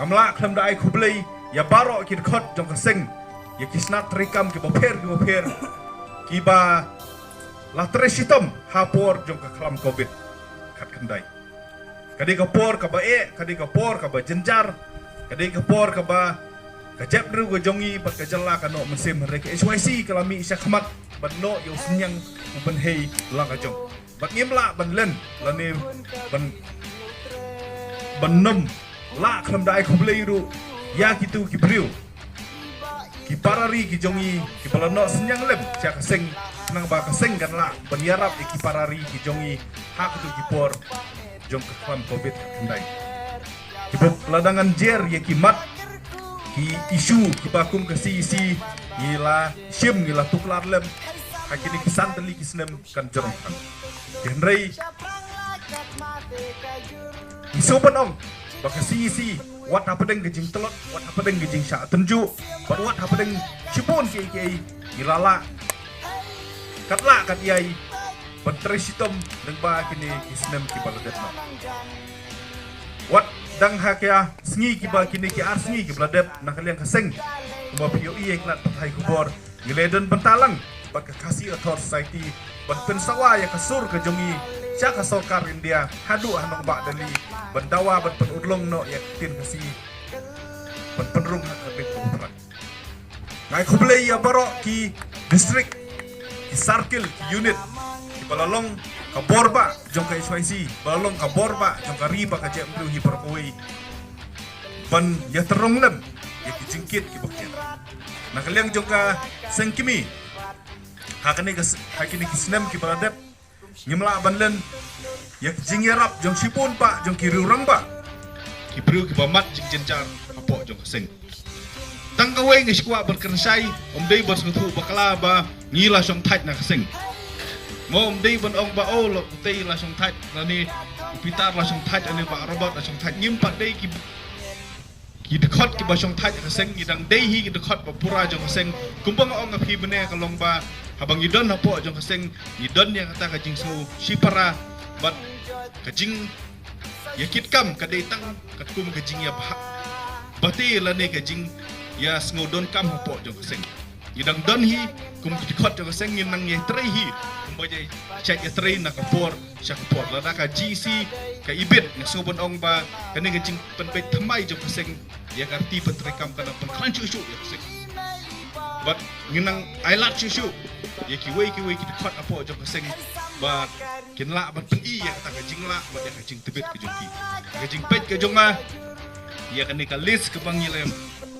kamla klem dai kublei ya baro ki khot jong ka seng ya kisna trikam ki boper ki ba la tresitom hapor jong ka klam covid khat khandai kadi ka por ka ba kadi ka por ka ba jenjar kadi ka por ka ba ka jep ru go jongi pat ka jalla ka no mesim rek SYC kalami isya khamat ban no yo senyang ban hei la ka jong ban ngimla ban len la ne ban nom la khlam dai kublei ru ya kitu ki briu ki parari ki jongi ki balano senyang lem sia ka seng nang ba ka seng kan la ban yarap ki parari ki jongi hak tu ki por jong ka klam covid kandai ki bok ladangan jer ye ki mat ki isu ki bakum ka si gila sim gila tuklar lem hakini ki santeli ki snem kan jorong kan kenrei isu panong baka si wat apa deng gejing telot wat apa deng gejing syak tenju wat apa deng cipon ki gilala katla kat yai pentresitom deng ba kini ki snem ki baladet no wat dang hakya sngi ki ba kini ki arsngi ki baladet nakaliang kaseng kuma POE eklat patai kubor gileden pentalang baka kasih author society ban pensawa ya kasur ke jongi siaka sorkar India hadu hanong bak dali bandawa ban penudlong no ya tin kasih ban penrung hak habit kubrak ngai kublei ya baro ki district ki sarkil ki unit ki balalong ka borba jong ka SYC balalong ka borba jong ka riba ka jem hi perkoi ban ya terong lem ya ki jingkit ki bakir nakaliang jong ka sengkimi hakini ki snem ki baladep ngimla banlen yak jingyarap jong sipun pa jong kiri urang ba ki priu ki bamat jing jenjar apo jong seng tang kawe ngi sikwa berkersai dei bersekutu bakala ba ngila song tait na seng ngom dei ban ong ba lo tei la song tait nani pitar la song tait ani ba robot la song tait ngim pa dei ki dekot ki ba song tait ka seng idang dei hi ki dekot ba pura jong seng kumpang ong api bene kalong ba habang idon na po jong kaseng idon yang kata kajing so sipara bat kajing yakit kam kadetang katkum kajing ya bati lane kajing ya sngodon kam po jong kaseng idang don hi kum dikot jong kaseng nang ye trei hi kum baje cek ye trei na kapor syak kapor lada ka GC ka ibit na sobon ong ba kane kajing penpet thamai jong kaseng ya karti pentrekam kana penklancu su ya kaseng bat nginang ailat susu ya kiwei ki dekat apa jong kaseng bat kinla bat peni ya kata kajing la bat ya kajing tebet ke jongki kajing pet ke jonga ya kan ka list ke bangilem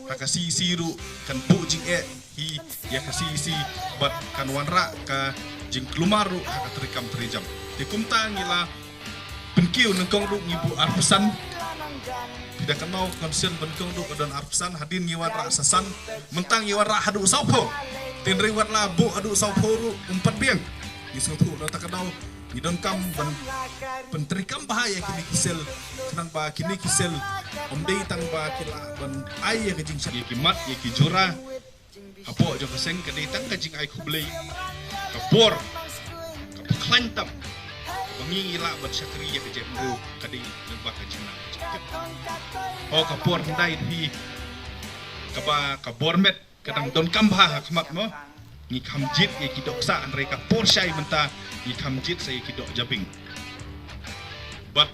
ka siru kan bu jing hi ya ka si bat kan wanra ka jing klumaru ka terikam terijam di kumta ngila penkiu nengkong ru ngibu arpesan tidak kenal konsen benkong du dan arpesan hadin ngiwan raksasan mentang ngiwan rak hadu saupo tin riwat labu hadu saupo ru umpat biang isutu do tak kenal ngidon kam pentrikam bahaya kini kisel senang ba kini kisel omdei tang ba kila ban ai ya kajing sak kimat ya kijura apo jo kaseng kadai tang kajing ai kublei kapor kapklantam bangila ban syakri ya kajem ru kadai lebak kajing oh kapor hindai hi kaba kabormet kadang don kambha khmat mo ngi khamjit ye kidok sa andre kapor syai menta ngi khamjit sai kidok jabing but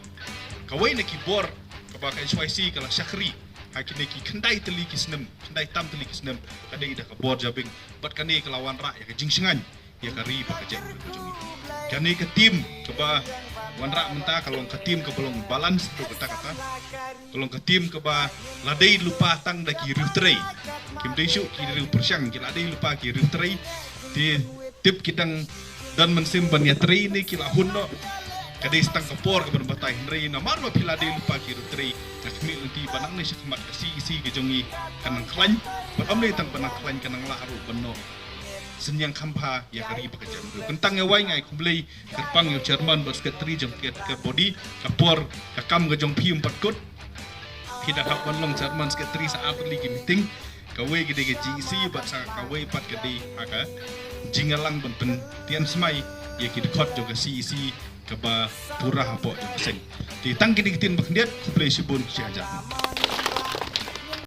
kawai na kibor kaba ka SYC kala syakri hakine ki khandai teli kisnem khandai tam teli kisnem kadai ida kabor jabing but kane kelawan ra ya jing singan ya kari pakaje jongi kane ke tim kaba wanra menta kalau ke tim ke belum balance tu kata kalau ke tim ke ba ladai lupa tang da ki rutrei kim dei syu ki ru persyang ki ladai lupa ki rutrei di tip kitang dan mensim ban ya trei ni ki la hunno kadai stang kapor ke berbatai hendrei na marwa pila dei lupa ki rutrei na kmi nanti banang ni sakmat si ke jongi kanang klan ban amne tang banang klan kanang la aru benno senyang kampa ya kari pekerjaan itu kentang ngewai ngai kumlei kerpang yang Jerman bersekretari jong ke body kapor kakam ke jong pi 4 kut kita kapan long Jerman sekretari saat lagi meeting kawai gede ke GC bahasa kawai pat gede aga jingalang ben tian semai ya kita kot juga CEC ke ba pura hapo jong seng di tang gede tin bakndiat kumlei sibun si aja